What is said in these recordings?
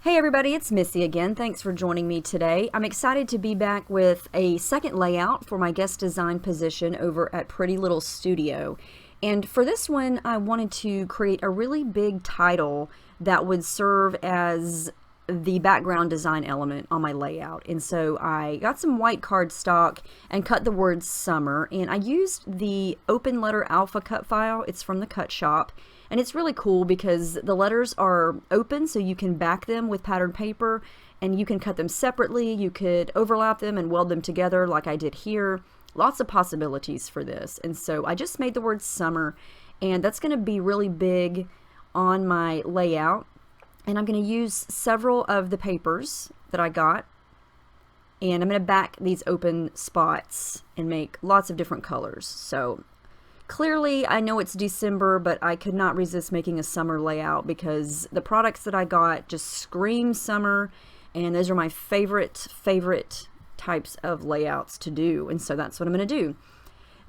Hey everybody, it's Missy again. Thanks for joining me today. I'm excited to be back with a second layout for my guest design position over at Pretty Little Studio. And for this one, I wanted to create a really big title that would serve as the background design element on my layout. And so I got some white cardstock and cut the word summer, and I used the Open Letter Alpha cut file. It's from the Cut Shop. And it's really cool because the letters are open, so you can back them with patterned paper and you can cut them separately. You could overlap them and weld them together like I did here. Lots of possibilities for this. And so I just made the word summer, and that's going to be really big on my layout. And I'm going to use several of the papers that I got, and I'm going to back these open spots and make lots of different colors. So clearly, I know it's December, but I could not resist making a summer layout because the products that I got just scream summer, and those are my favorite types of layouts to do, and so that's what I'm going to do.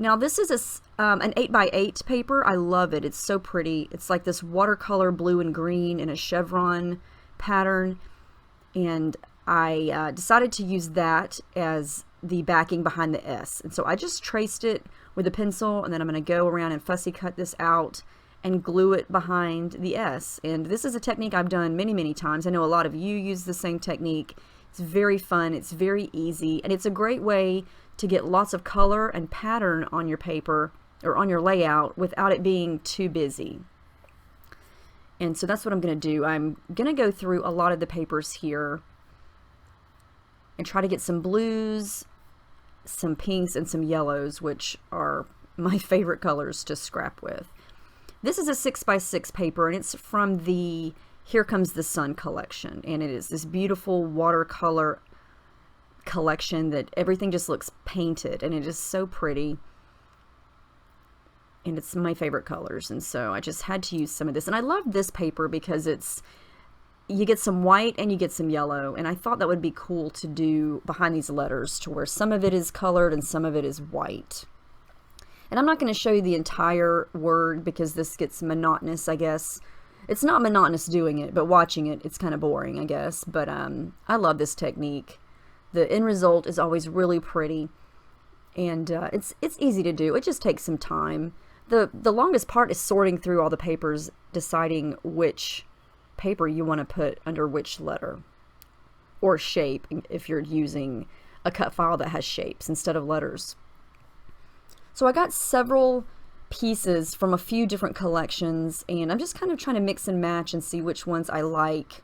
Now this is an 8x8 paper. I love it. It's so pretty. It's like this watercolor blue and green in a chevron pattern, and I decided to use that as the backing behind the S. And so I just traced it with a pencil, and then I'm going to go around and fussy cut this out and glue it behind the S. And this is a technique I've done many times. I know a lot of you use the same technique. It's very fun, it's very easy, and it's a great way to get lots of color and pattern on your paper or on your layout without it being too busy. And so that's what I'm going to do. I'm going to go through a lot of the papers here and try to get some blues, some pinks, and some yellows, which are my favorite colors to scrap with. This is a 6x6 paper, and it's from the Here Comes the Sun collection, and it is this beautiful watercolor collection that everything just looks painted, and it is so pretty, and it's my favorite colors. And so I just had to use some of this, and I love this paper because you get some white and you get some yellow, and I thought that would be cool to do behind these letters, to where some of it is colored and some of it is white. And I'm not going to show you the entire word because this gets monotonous, I guess. It's not monotonous doing it, but watching it, it's kind of boring, I guess. But I love this technique. The end result is always really pretty, and it's easy to do. It just takes some time. The longest part is sorting through all the papers, deciding which paper you want to put under which letter or shape if you're using a cut file that has shapes instead of letters. So I got several pieces from a few different collections, and I'm just kind of trying to mix and match and see which ones I like.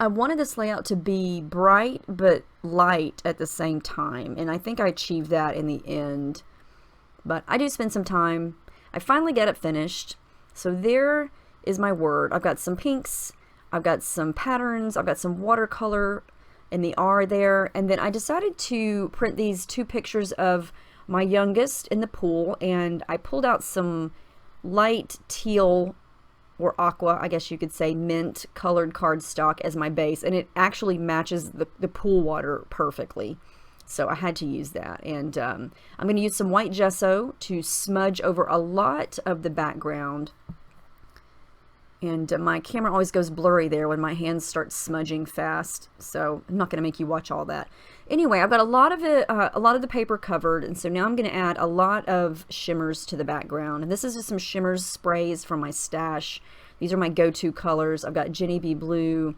I wanted this layout to be bright but light at the same time, and I think I achieved that in the end. But I do spend some time. I finally get it finished. So there is my word. I've got some pinks, I've got some patterns, I've got some watercolor in the R there, and then I decided to print these two pictures of my youngest in the pool, and I pulled out some light teal or aqua, I guess you could say, mint colored cardstock as my base, and it actually matches the pool water perfectly. So I had to use that, and I'm going to use some white gesso to smudge over a lot of the background. And my camera always goes blurry there when my hands start smudging fast, so I'm not going to make you watch all that. Anyway, I've got a lot of the paper covered, and so now I'm going to add a lot of shimmers to the background. And this is just some shimmers sprays from my stash. These are my go-to colors. I've got Jenny B Blue.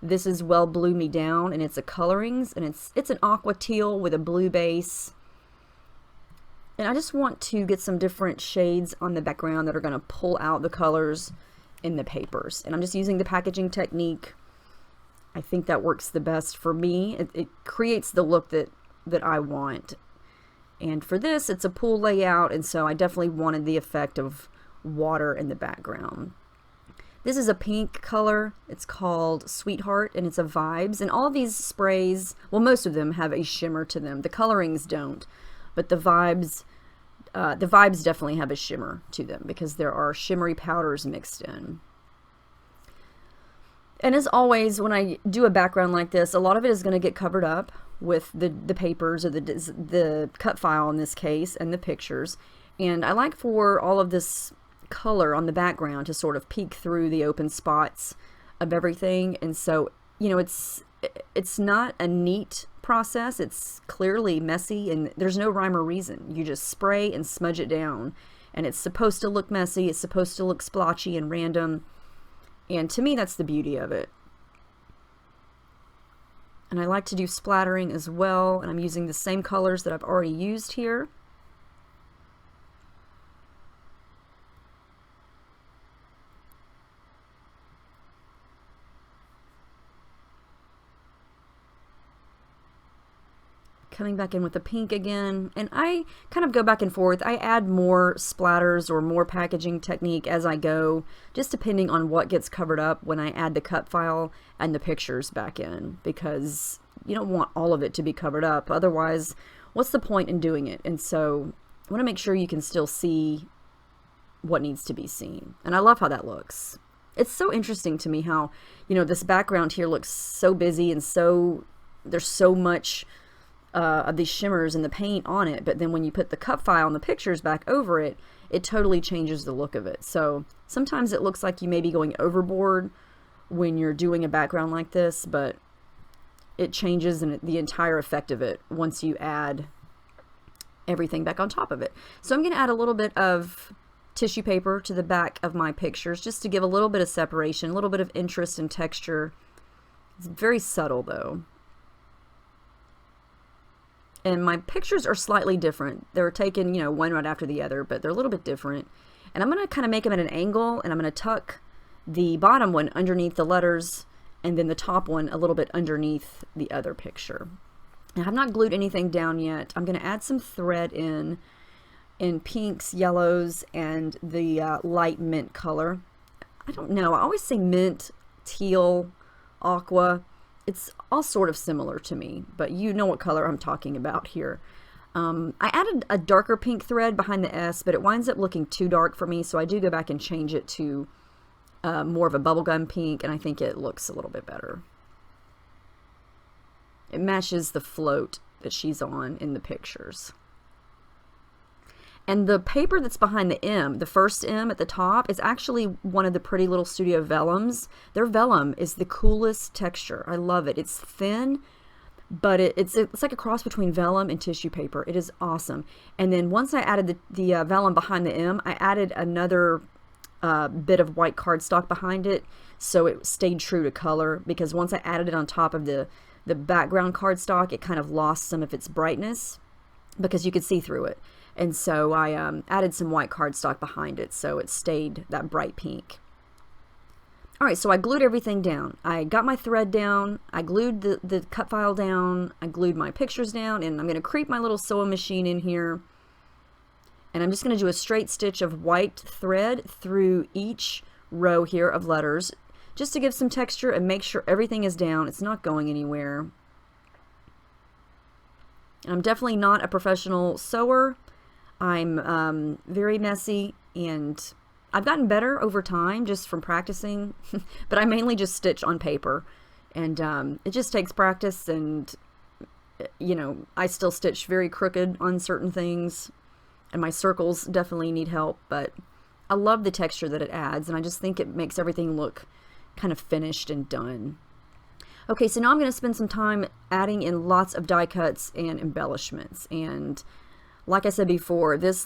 This is Well Blue Me Down, and it's a colorings, and it's an aqua teal with a blue base. And I just want to get some different shades on the background that are going to pull out the colors in the papers. And I'm just using the packaging technique. I think that works the best for me. It creates the look that I want. And for this, it's a pool layout, and so I definitely wanted the effect of water in the background. This is a pink color. It's called Sweetheart, and it's a Vibes. And all of these sprays, well, most of them have a shimmer to them. The colorings don't, but the Vibes definitely have a shimmer to them because there are shimmery powders mixed in. And as always, when I do a background like this, a lot of it is going to get covered up with the papers, or the cut file in this case, and the pictures. And I like for all of this color on the background to sort of peek through the open spots of everything. And so, you know, it's not a neat process. It's clearly messy, and there's no rhyme or reason. You just spray and smudge it down, and it's supposed to look messy. It's supposed to look splotchy and random. And to me, that's the beauty of it. And I like to do splattering as well, and I'm using the same colors that I've already used here. Coming back in with the pink again, and I kind of go back and forth. I add more splatters or more packaging technique as I go, just depending on what gets covered up when I add the cut file and the pictures back in, because you don't want all of it to be covered up. Otherwise, what's the point in doing it? And so I want to make sure you can still see what needs to be seen. And I love how that looks. It's so interesting to me how, you know, this background here looks so busy and so there's so much of these shimmers and the paint on it, but then when you put the cut file and the pictures back over it, it totally changes the look of it. So sometimes it looks like you may be going overboard when you're doing a background like this, but it changes and the entire effect of it once you add everything back on top of it. So I'm going to add a little bit of tissue paper to the back of my pictures just to give a little bit of separation, a little bit of interest and texture. It's very subtle though. And my pictures are slightly different. They're taken, you know, one right after the other, but they're a little bit different. And I'm going to kind of make them at an angle, and I'm going to tuck the bottom one underneath the letters, and then the top one a little bit underneath the other picture. Now, I've not glued anything down yet. I'm going to add some thread in pinks, yellows, and the light mint color. I don't know. I always say mint, teal, aqua. It's all sort of similar to me, but you know what color I'm talking about here. I added a darker pink thread behind the S, but it winds up looking too dark for me, so I do go back and change it to more of a bubblegum pink, and I think it looks a little bit better. It matches the float that she's on in the pictures. And the paper that's behind the M, the first M at the top, is actually one of the Pretty Little Studio vellums. Their vellum is the coolest texture. I love it. It's thin, but it's like a cross between vellum and tissue paper. It is awesome. And then once I added the vellum behind the M, I added another bit of white cardstock behind it, so it stayed true to color, because once I added it on top of the background cardstock, it kind of lost some of its brightness because you could see through it. And so I added some white cardstock behind it, so it stayed that bright pink. All right, so I glued everything down. I got my thread down, I glued the cut file down, I glued my pictures down, and I'm going to creep my little sewing machine in here. And I'm just going to do a straight stitch of white thread through each row here of letters, just to give some texture and make sure everything is down. It's not going anywhere. I'm definitely not a professional sewer. I'm very messy, and I've gotten better over time just from practicing, but I mainly just stitch on paper, and it just takes practice, and you know, I still stitch very crooked on certain things, and my circles definitely need help, but I love the texture that it adds, and I just think it makes everything look kind of finished and done. Okay, so now I'm going to spend some time adding in lots of die cuts and embellishments, and like I said before, this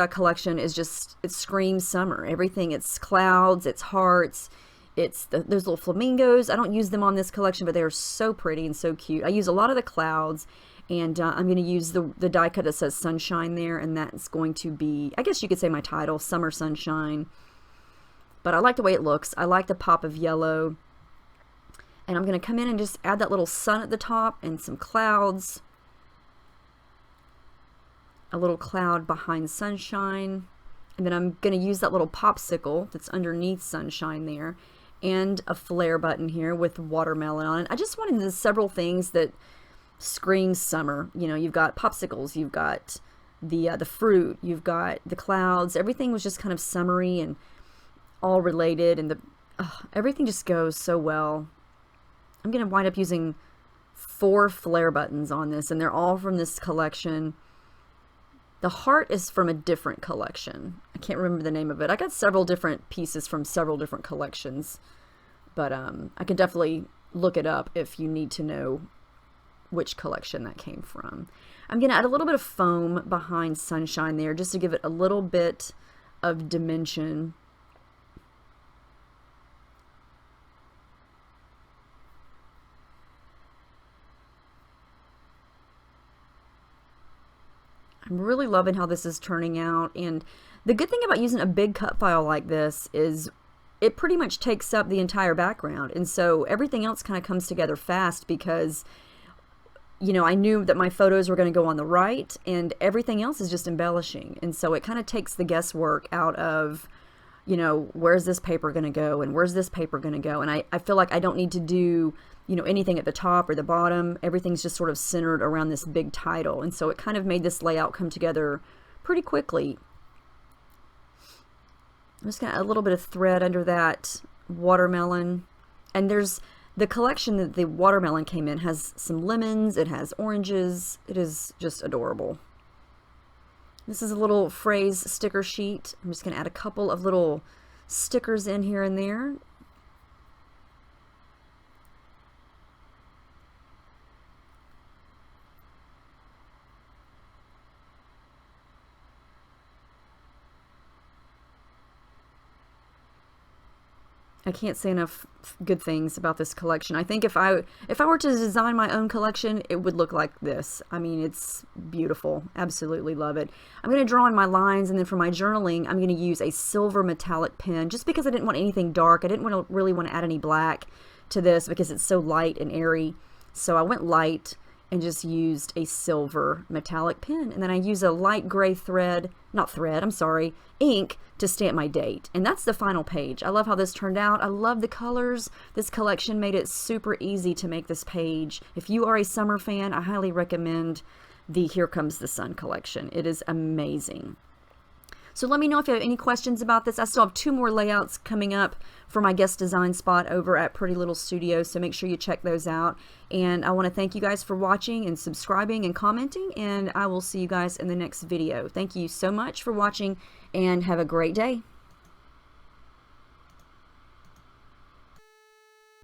collection is just, it screams summer. Everything, it's clouds, it's hearts, it's those little flamingos. I don't use them on this collection, but they're so pretty and so cute. I use a lot of the clouds, and I'm going to use the die cut that says sunshine there, and that's going to be, I guess you could say, my title, Summer Sunshine. But I like the way it looks. I like the pop of yellow. And I'm going to come in and just add that little sun at the top and some clouds. A little cloud behind sunshine, and then I'm going to use that little popsicle that's underneath sunshine there, and a flare button here with watermelon on it. I just wanted the several things that scream summer. You know, you've got popsicles, you've got the fruit, you've got the clouds. Everything was just kind of summery and all related, and everything just goes so well. I'm going to wind up using 4 flare buttons on this, and they're all from this collection. The heart is from a different collection. I can't remember the name of it. I got several different pieces from several different collections, but I can definitely look it up if you need to know which collection that came from. I'm going to add a little bit of foam behind Sunshine there just to give it a little bit of dimension. I'm really loving how this is turning out, and the good thing about using a big cut file like this is it pretty much takes up the entire background, and so everything else kind of comes together fast because, you know, I knew that my photos were going to go on the right and everything else is just embellishing, and so it kind of takes the guesswork out of, you know, where's this paper going to go and where's this paper going to go, and I feel like I don't need to do, you know, anything at the top or the bottom. Everything's just sort of centered around this big title, and so it kind of made this layout come together pretty quickly. I'm just going to add a little bit of thread under that watermelon, and there's the collection that the watermelon came in has some lemons, it has oranges, it is just adorable. This is a little phrase sticker sheet. I'm just going to add a couple of little stickers in here and there. I can't say enough good things about this collection. I think if I were to design my own collection, it would look like this. I mean, it's beautiful. Absolutely love it. I'm going to draw in my lines, and then for my journaling, I'm going to use a silver metallic pen just because I didn't want anything dark. I didn't really want to add any black to this because it's so light and airy. So I went light and just used a silver metallic pen. And then I use a light gray ink to stamp my date. And that's the final page. I love how this turned out. I love the colors. This collection made it super easy to make this page. If you are a summer fan, I highly recommend the Here Comes the Sun collection. It is amazing. So let me know if you have any questions about this. I still have 2 more layouts coming up for my guest design spot over at Pretty Little Studio, so make sure you check those out. And I want to thank you guys for watching and subscribing and commenting, and I will see you guys in the next video. Thank you so much for watching, and have a great day.